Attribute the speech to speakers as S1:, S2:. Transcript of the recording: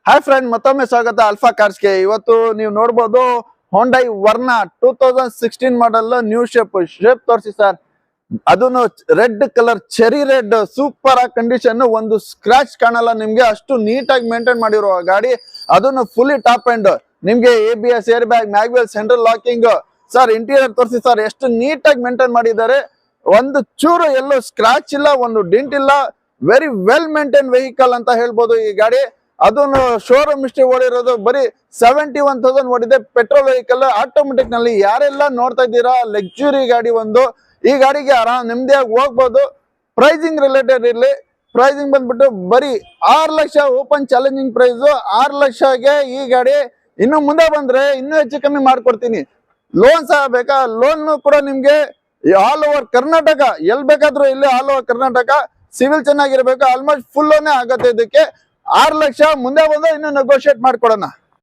S1: Hi friend, ಮತ್ತೊಮ್ಮೆ ಸ್ವಾಗತ alpha ಕಾರ್ಸ್ಗೆ. ಇವತ್ತು ನೀವು ನೋಡಬಹುದು Hyundai Verna 2016 model new shape ತೋರಿಸಿ ಸರ್. ಅದನ್ನು red colour, cherry red, super ಆಗಿ ಕಂಡೀಷನ್, ಒಂದು ಸ್ಕ್ರಾಚ್ ಕಾಣಲ್ಲ ನಿಮ್ಗೆ, ಅಷ್ಟು ನೀಟಾಗಿ ಮೇಂಟೈನ್ ಮಾಡಿರೋ ಗಾಡಿ. ಅದನ್ನು ಫುಲ್ಲಿ ಟಾಪ್ ಅಂಡ್ ನಿಮ್ಗೆ ABS, air bag, mag wheel, central locking sir. Interior ತೋರಿಸಿ ಸರ್, ಎಷ್ಟು ನೀಟಾಗಿ ಮೇಂಟೈನ್ ಮಾಡಿದ್ದಾರೆ. ಒಂದು ಚೂರು ಎಲ್ಲೂ ಸ್ಕ್ರಾಚ್ ಇಲ್ಲ, ಒಂದು ಡಿಂಟ್ ಇಲ್ಲ. ವೆರಿ ವೆಲ್ ಮೇಂಟೈನ್ ವೆಹಿಕಲ್ ಅಂತ ಹೇಳ್ಬೋದು ಈ ಗಾಡಿ. ಅದನ್ನು ಶೋರೂಮ್ ಇಷ್ಟೇ ಓಡಿರೋದು ಬರೀ 71,000 ಓಡಿದೆ. ಪೆಟ್ರೋಲ್ ವೆಹಿಕಲ್, ಆಟೋಮೆಟಿಕ್ ನಲ್ಲಿ. ಯಾರೆಲ್ಲ ನೋಡ್ತಾ ಇದ್ದೀರಾ ಲಕ್ಸುರಿ ಗಾಡಿ, ಒಂದು ಈ ಗಾಡಿಗೆ ಆರಾಮ್ ನೆಮ್ಮದಿಯಾಗಿ ಹೋಗ್ಬೋದು. ಪ್ರೈಸಿಂಗ್ ರಿಲೇಟೆಡ್ ಇರ್ಲಿ, ಪ್ರೈಸಿಂಗ್ ಬಂದ್ಬಿಟ್ಟು ಬರೀ 6 ಲಕ್ಷ ಓಪನ್ ಚಾಲೆಂಜಿಂಗ್ ಪ್ರೈಸ್. 6 ಲಕ್ಷಗೆ ಈ ಗಾಡಿ. ಇನ್ನು ಮುಂದೆ ಬಂದ್ರೆ ಇನ್ನೂ ಹೆಚ್ಚು ಕಮ್ಮಿ ಮಾಡ್ಕೊಡ್ತೀನಿ. ಲೋನ್ ಸಹ ಬೇಕಾ? ಲೋನ್ ಕೂಡ ನಿಮ್ಗೆ ಆಲ್ ಓವರ್ ಕರ್ನಾಟಕ, ಎಲ್ ಬೇಕಾದ್ರೂ ಇಲ್ಲಿ ಆಲ್ ಓವರ್ ಕರ್ನಾಟಕ. ಸಿವಿಲ್ ಚೆನ್ನಾಗಿರ್ಬೇಕು, ಆಲ್ಮೋಸ್ಟ್ ಫುಲ್ ಲೋನೇ ಆಗತ್ತೆ ಇದಕ್ಕೆ. 6 ಲಕ್ಷ ಮುಂದೆ ಬಂದ್ರೆ ಇನ್ನೂ ನೆಗೋಷಿಯೇಟ್ ಮಾಡ್ಕೊಡೋಣ.